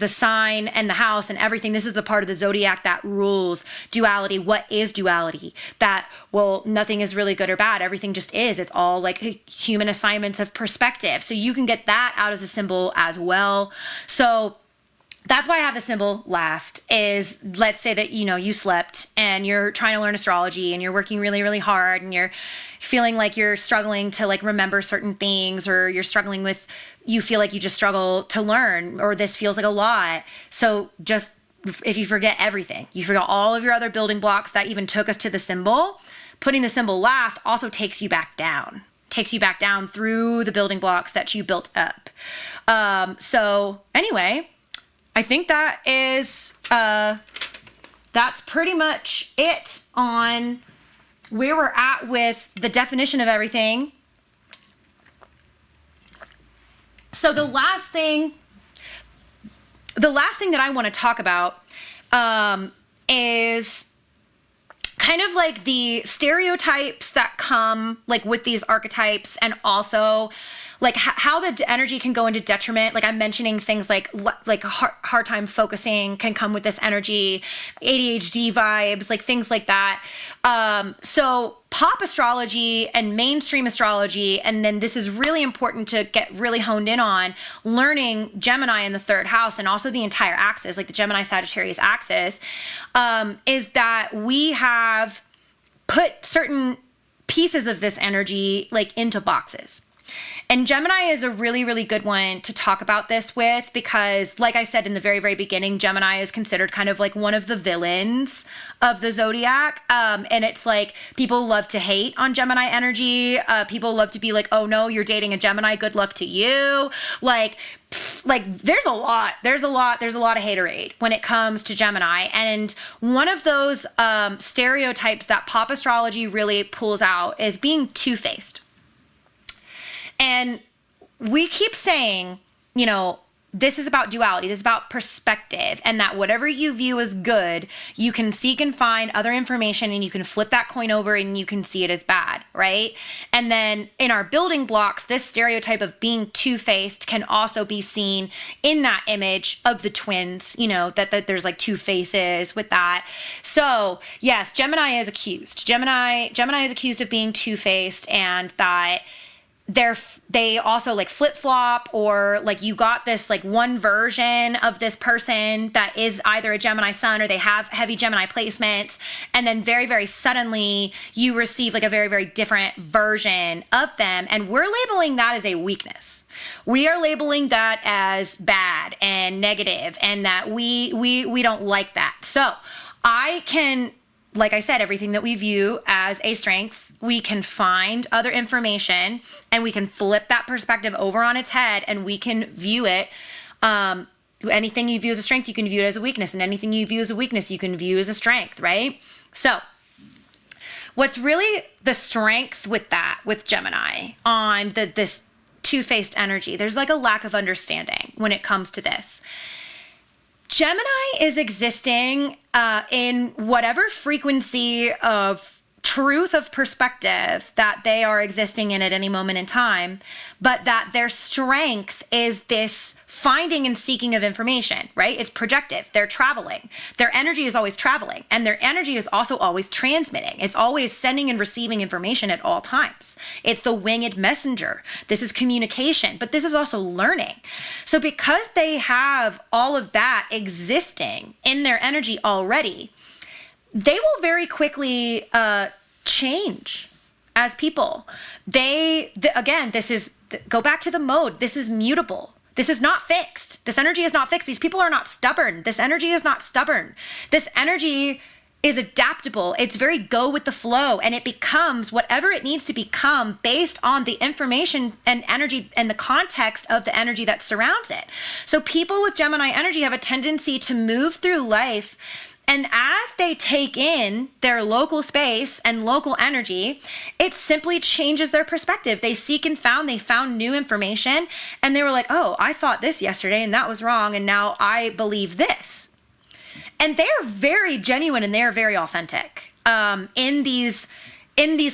sign and the house and everything. This is the part of the zodiac that rules duality. What is duality? That, well, nothing is really good or bad. Everything just is. It's all like human assignments of perspective. So you can get that out of the symbol as well. So that's why I have the symbol last. Is, let's say that, you slept and you're trying to learn astrology and you're working really, really hard and you're feeling like you're struggling to like remember certain things, or you feel like you just struggle to learn, or this feels like a lot. So just, if you forget everything, you forget all of your other building blocks that even took us to the symbol, putting the symbol last also takes you back down through the building blocks that you built up. So anyway, I think that is, that's pretty much it on where we're at with the definition of everything. So the last thing that I want to talk about, is kind of like the stereotypes that come like with these archetypes, and also like how the energy can go into detriment. Like I'm mentioning things like hard time focusing can come with this energy, ADHD vibes, like things like that. So pop astrology and mainstream astrology, and then this is really important to get really honed in on, learning Gemini in the third house and also the entire axis, like the Gemini Sagittarius axis, is that we have put certain pieces of this energy like into boxes. And Gemini is a really, really good one to talk about this with, because like I said in the very, very beginning, Gemini is considered kind of like one of the villains of the zodiac. And it's like people love to hate on Gemini energy. People love to be like, oh no, you're dating a Gemini, good luck to you. Like there's a lot of haterade when it comes to Gemini. And one of those stereotypes that pop astrology really pulls out is being two-faced. And we keep saying, this is about duality, this is about perspective, and that whatever you view as good, you can seek and find other information and you can flip that coin over and you can see it as bad, right? And then in our building blocks, this stereotype of being two-faced can also be seen in that image of the twins, that there's like two faces with that. So yes, Gemini is accused. Gemini is accused of being two-faced, and that they also like flip-flop, or like you got this like one version of this person that is either a Gemini sun or they have heavy Gemini placements, and then very, very suddenly you receive like a very, very different version of them, and we're labeling that as a weakness. We are labeling that as bad and negative, and that we don't like that. So I can, like I said, everything that we view as a strength, we can find other information and we can flip that perspective over on its head, and we can view it. Anything you view as a strength, you can view it as a weakness, and anything you view as a weakness, you can view as a strength, right? So what's really the strength with Gemini on this two-faced energy, there's like a lack of understanding when it comes to this. Gemini is existing in whatever frequency of truth of perspective that they are existing in at any moment in time, but that their strength is this finding and seeking of information, right? It's projective. They're traveling. Their energy is always traveling, and their energy is also always transmitting. It's always sending and receiving information at all times. It's the winged messenger. This is communication, but this is also learning. So because they have all of that existing in their energy already, they will very quickly change as people. Again, go back to the mode. This is mutable. This is not fixed. This energy is not fixed. These people are not stubborn. This energy is not stubborn. This energy is adaptable. It's very go with the flow, and it becomes whatever it needs to become based on the information and energy and the context of the energy that surrounds it. So people with Gemini energy have a tendency to move through life, and as they take in their local space and local energy, it simply changes their perspective. They seek and they found new information, and they were like, oh, I thought this yesterday and that was wrong, and now I believe this. And they're very genuine and they're very authentic in these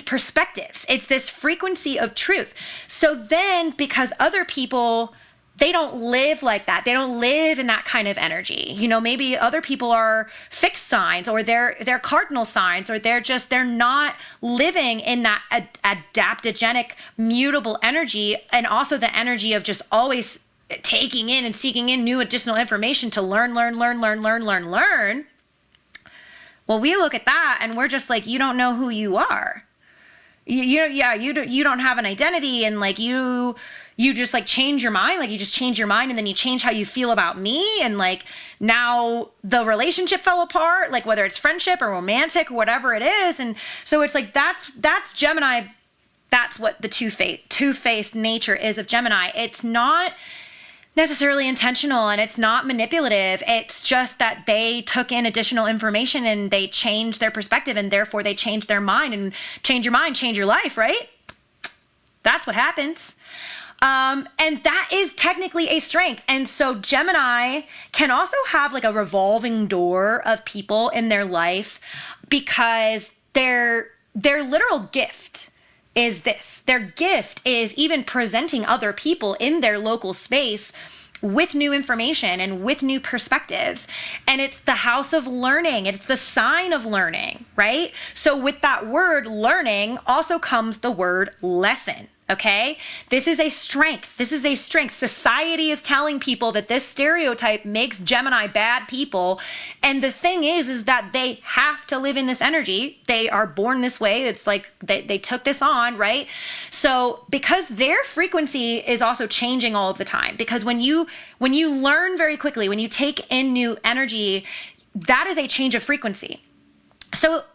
perspectives. It's this frequency of truth. So then, because other people, they don't live like that. They don't live in that kind of energy. You know, maybe other people are fixed signs, or they're cardinal signs, or they're not living in that adaptogenic, mutable energy, and also the energy of just always taking in and seeking in new additional information to learn. Well, we look at that and we're just like, you don't know who you are. You don't have an identity, and like you just like change your mind, like you just change your mind and then you change how you feel about me, and like now the relationship fell apart, like whether it's friendship or romantic or whatever it is. And so it's like that's Gemini. That's what the two-faced nature is of Gemini. It's not necessarily intentional and it's not manipulative. It's just that they took in additional information and they changed their perspective, and therefore they changed their mind. And change your mind, change your life, right? That's what happens. And that is technically a strength. And so Gemini can also have like a revolving door of people in their life, because their literal gift is this. Their gift is even presenting other people in their local space with new information and with new perspectives. And it's the house of learning. It's the sign of learning, right? So with that word learning also comes the word lesson. Okay, this is a strength. This is a strength. Society is telling people that this stereotype makes Gemini bad people. And the thing is that they have to live in this energy. They are born this way. It's like they took this on, right? So because their frequency is also changing all of the time, because when you learn very quickly, when you take in new energy, that is a change of frequency. So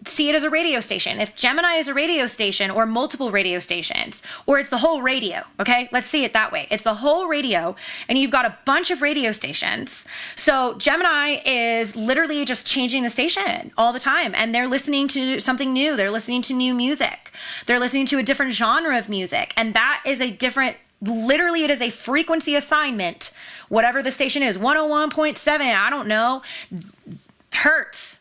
see it as a radio station. If Gemini is a radio station or multiple radio stations, or it's the whole radio, okay? Let's see it that way. It's the whole radio, and you've got a bunch of radio stations. So Gemini is literally just changing the station all the time, and they're listening to something new. They're listening to new music. They're listening to a different genre of music, and that is a different, literally it is a frequency assignment, whatever the station is, 101.7, I don't know, hertz.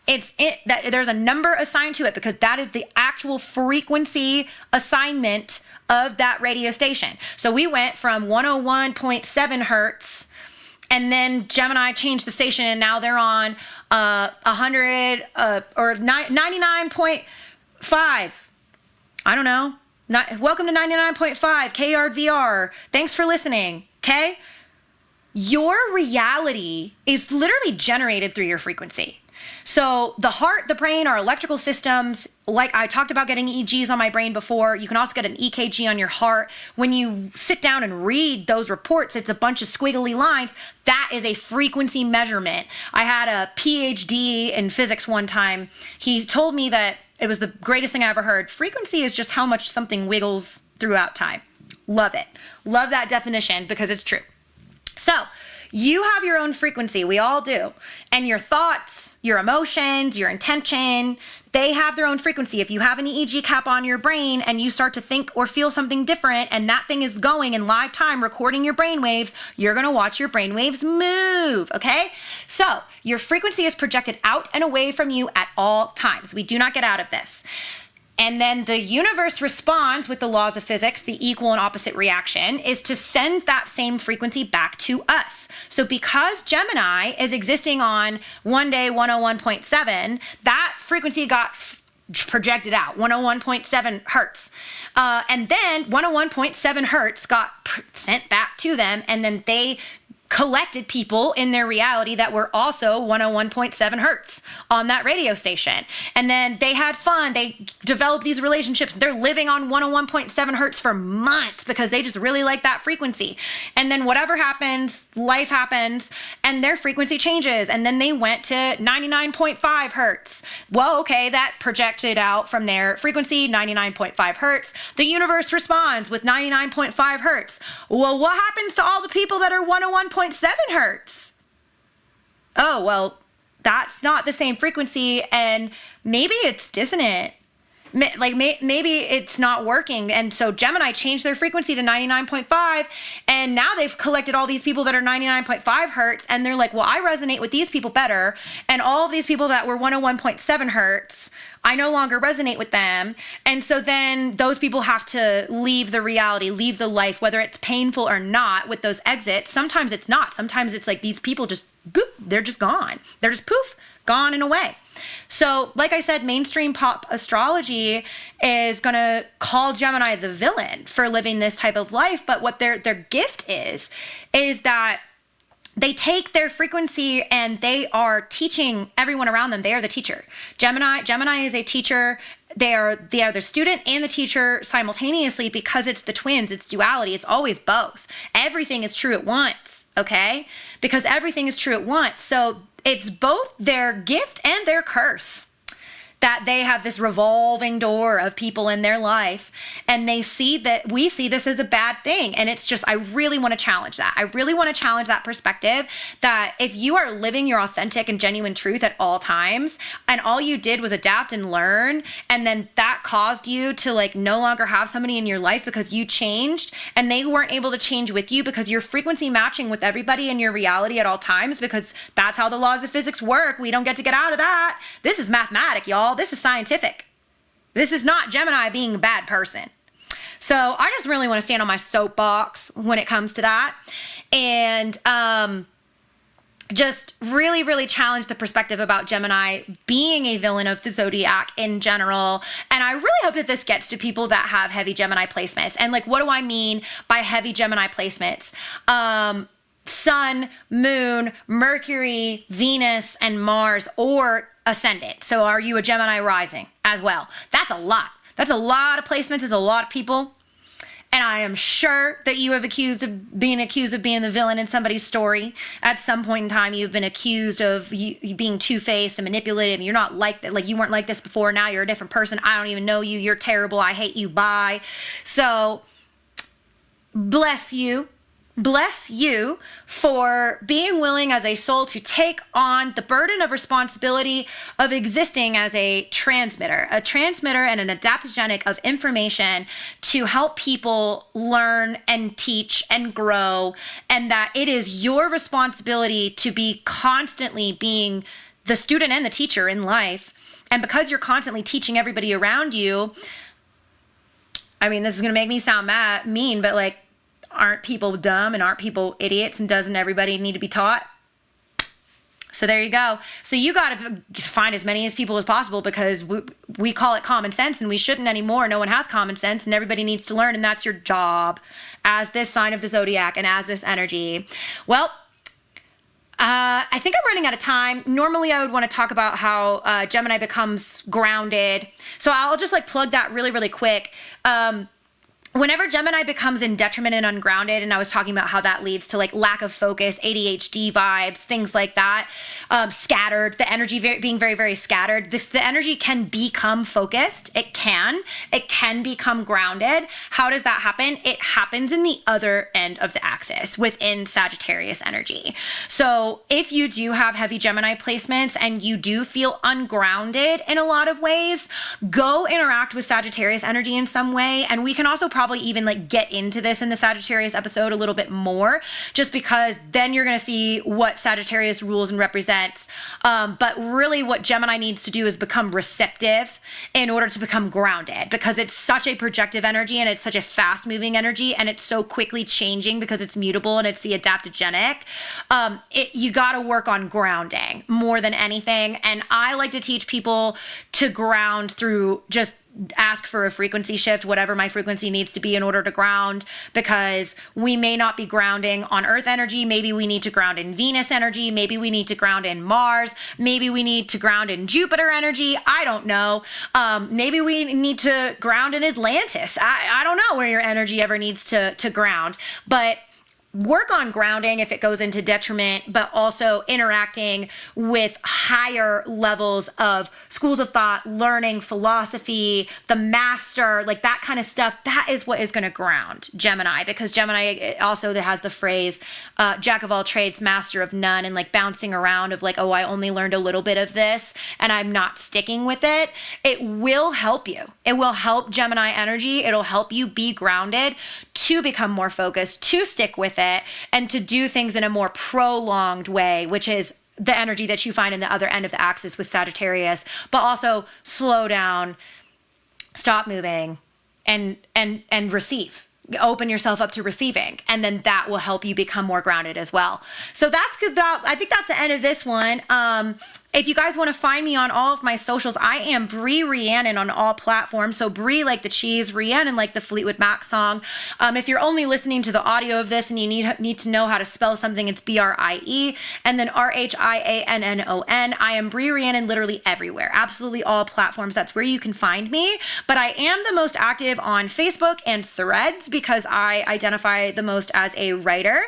There's a number assigned to it, because that is the actual frequency assignment of that radio station. So we went from 101.7 hertz, and then Gemini changed the station, and now they're on 100 or 99.5. I don't know. Welcome to 99.5 KRVR. Thanks for listening. Okay? Your reality is literally generated through your frequency. So the heart, the brain, our electrical systems, like I talked about getting EEGs on my brain before, you can also get an EKG on your heart. When you sit down and read those reports, it's a bunch of squiggly lines. That is a frequency measurement. I had a PhD in physics one time. He told me that it was the greatest thing I ever heard. Frequency is just how much something wiggles throughout time. Love it. Love that definition, because it's true. So you have your own frequency. We all do. And your thoughts, your emotions, your intention, they have their own frequency. If you have an EEG cap on your brain and you start to think or feel something different, and that thing is going in live time, recording your brain waves, you're going to watch your brain waves move. Okay? So your frequency is projected out and away from you at all times. We do not get out of this. And then the universe responds with the laws of physics. The equal and opposite reaction is to send that same frequency back to us. So because Gemini is existing on one day 101.7, that frequency got projected out, 101.7 hertz. And then 101.7 hertz got sent back to them, and then they collected people in their reality that were also 101.7 hertz on that radio station. And then they had fun. They developed these relationships. They're living on 101.7 hertz for months because they just really like that frequency. And then whatever happens, life happens, and their frequency changes. And then they went to 99.5 hertz. Well, okay, that projected out from their frequency, 99.5 hertz. The universe responds with 99.5 hertz. Well, what happens to all the people that are 101.7 hertz? Oh, well, that's not the same frequency, and maybe it's dissonant. maybe it's not working. And so Gemini changed their frequency to 99.5, and now they've collected all these people that are 99.5 hertz, and they're like, well, I resonate with these people better, and all of these people that were 101.7 hertz, I no longer resonate with them. And so then those people have to leave the reality, leave the life, whether it's painful or not, with those exits. Sometimes it's not. Sometimes it's like these people just, boop, they're just gone. They're just poof, gone and away. So like I said, mainstream pop astrology is going to call Gemini the villain for living this type of life. But what their gift is that they take their frequency and they are teaching everyone around them. They are the teacher. Gemini is a teacher. They are the student and the teacher simultaneously, because it's the twins. It's duality. It's always both. Everything is true at once. Okay? Because everything is true at once. So it's both their gift and their curse, that they have this revolving door of people in their life, and we see this as a bad thing. And it's just, I really want to challenge that. I really want to challenge that perspective, that if you are living your authentic and genuine truth at all times, and all you did was adapt and learn, and then that caused you to like no longer have somebody in your life because you changed, and they weren't able to change with you because you're frequency matching with everybody in your reality at all times, because that's how the laws of physics work. We don't get to get out of that. This is mathematic, y'all. This is scientific. This is not Gemini being a bad person. So I just really want to stand on my soapbox when it comes to that, and just really, really challenge the perspective about Gemini being a villain of the zodiac in general. And I really hope that this gets to people that have heavy Gemini placements. And like, what do I mean by heavy Gemini placements? Sun, Moon, Mercury, Venus, and Mars, or ascendant. So are you a Gemini rising as well? That's a lot. That's a lot of placements. It's a lot of people. And I am sure that you have being accused of being the villain in somebody's story. At some point in time, you've been accused of you being two-faced and manipulative. And you're not like that. Like, you weren't like this before. Now you're a different person. I don't even know you. You're terrible. I hate you. Bye. So bless you. Bless you for being willing as a soul to take on the burden of responsibility of existing as a transmitter and an adaptogenic of information to help people learn and teach and grow, and that it is your responsibility to be constantly being the student and the teacher in life. And because you're constantly teaching everybody around you, I mean, this is going to make me sound mean, but like, aren't people dumb and aren't people idiots, and doesn't everybody need to be taught? So there you go. So you got to find as many as people as possible, because we call it common sense, and we shouldn't anymore. No one has common sense, and everybody needs to learn, and that's your job as this sign of the zodiac and as this energy. Well, I think I'm running out of time. Normally I would want to talk about how Gemini becomes grounded. So I'll just like plug that really, really quick. Whenever Gemini becomes in detriment and ungrounded, and I was talking about how that leads to like lack of focus, ADHD vibes, things like that, scattered, the energy being very, very scattered, the energy can become focused. It can become grounded. How does that happen? It happens in the other end of the axis within Sagittarius energy. So if you do have heavy Gemini placements and you do feel ungrounded in a lot of ways, go interact with Sagittarius energy in some way. And we can also probably even like get into this in the Sagittarius episode a little bit more, just because then you're going to see what Sagittarius rules and represents. But really what Gemini needs to do is become receptive in order to become grounded, because it's such a projective energy and it's such a fast moving energy, and it's so quickly changing because it's mutable and it's the adaptogenic. You got to work on grounding more than anything. And I like to teach people to ground through just ask for a frequency shift, whatever my frequency needs to be in order to ground, because we may not be grounding on Earth energy. Maybe we need to ground in Venus energy. Maybe we need to ground in Mars. Maybe we need to ground in Jupiter energy. I don't know. Maybe we need to ground in Atlantis. I don't know where your energy ever needs to ground, but work on grounding if it goes into detriment, but also interacting with higher levels of schools of thought, learning, philosophy, the master, like that kind of stuff. That is what is going to ground Gemini, because Gemini also has the phrase, jack of all trades, master of none, and like bouncing around of like, oh, I only learned a little bit of this and I'm not sticking with it. It will help you. It will help Gemini energy. It'll help you be grounded, to become more focused, to stick with it, and to do things in a more prolonged way, which is the energy that you find in the other end of the axis with Sagittarius, but also slow down, stop moving, and receive. Open yourself up to receiving, and then that will help you become more grounded as well. So that's good. I think that's the end of this one. If you guys want to find me on all of my socials, I am Brie Rhiannon on all platforms. So Brie like the cheese, Rhiannon like the Fleetwood Mac song. If you're only listening to the audio of this and you need to know how to spell something, it's Brie, and then Rhiannon. I am Brie Rhiannon literally everywhere, absolutely all platforms. That's where you can find me. But I am the most active on Facebook and Threads because I identify the most as a writer.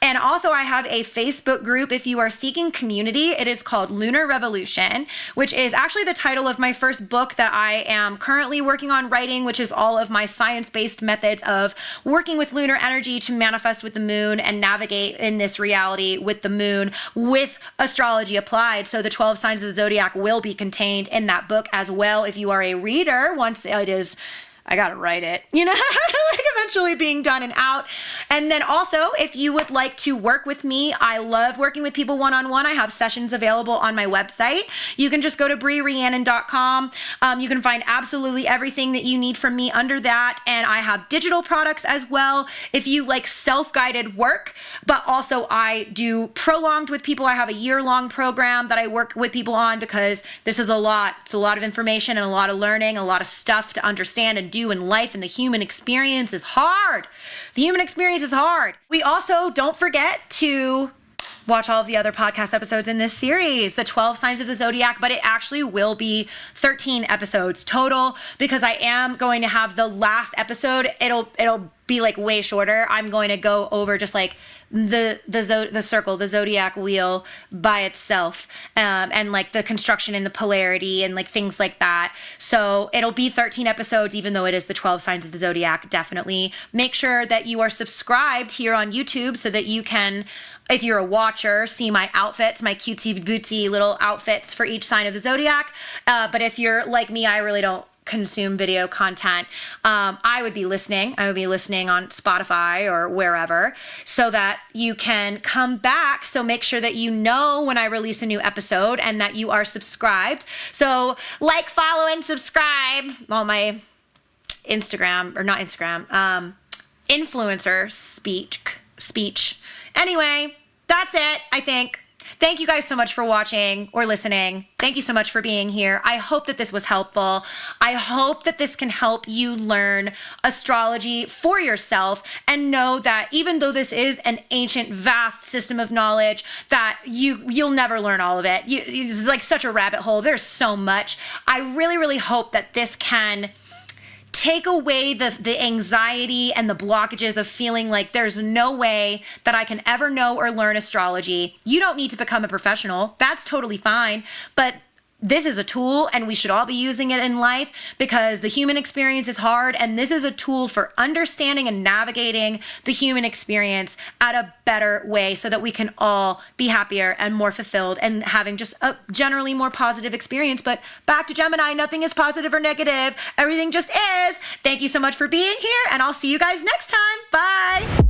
And also I have a Facebook group if you are seeking community. It is called Lunar Revolution, which is actually the title of my first book that I am currently working on writing, which is all of my science-based methods of working with lunar energy to manifest with the moon and navigate in this reality with the moon with astrology applied. So the 12 signs of the zodiac will be contained in that book as well if you are a reader. Once it is, I gotta write it, like eventually being done and out. And then also, if you would like to work with me, I love working with people one-on-one. I have sessions available on my website. You can just go to BrieRhiannon.com. You can find absolutely everything that you need from me under that. And I have digital products as well. If you like self-guided work, but also I do prolonged with people. I have a year-long program that I work with people on because this is a lot. It's a lot of information and a lot of learning, a lot of stuff to understand and do in life, and the human experience is hard. The human experience is hard. We also don't forget to watch all of the other podcast episodes in this series, the 12 signs of the zodiac, but it actually will be 13 episodes total because I am going to have the last episode. It'll be like way shorter. I'm going to go over just like the circle, the zodiac wheel by itself, and like the construction and the polarity and like things like that. So it'll be 13 episodes, even though it is the 12 signs of the zodiac. Definitely make sure that you are subscribed here on YouTube so that you can, if you're a watcher, see my outfits, my cutesy bootsy little outfits for each sign of the zodiac. But if you're like me, I really don't consume video content. I would be listening on Spotify or wherever so that you can come back. So make sure that you know when I release a new episode and that you are subscribed. So like, follow, and subscribe on my Instagram, or not Instagram, influencer speech. Anyway, that's it, I think. Thank you guys so much for watching or listening. Thank you so much for being here. I hope that this was helpful. I hope that this can help you learn astrology for yourself and know that even though this is an ancient, vast system of knowledge, that you'll never learn all of it. It's like such a rabbit hole. There's so much. I really, really hope that this can take away the anxiety and the blockages of feeling like there's no way that I can ever know or learn astrology. You don't need to become a professional. That's totally fine. But this is a tool, and we should all be using it in life because the human experience is hard, and this is a tool for understanding and navigating the human experience at a better way so that we can all be happier and more fulfilled and having just a generally more positive experience. But back to Gemini, nothing is positive or negative. Everything just is. Thank you so much for being here, and I'll see you guys next time. Bye.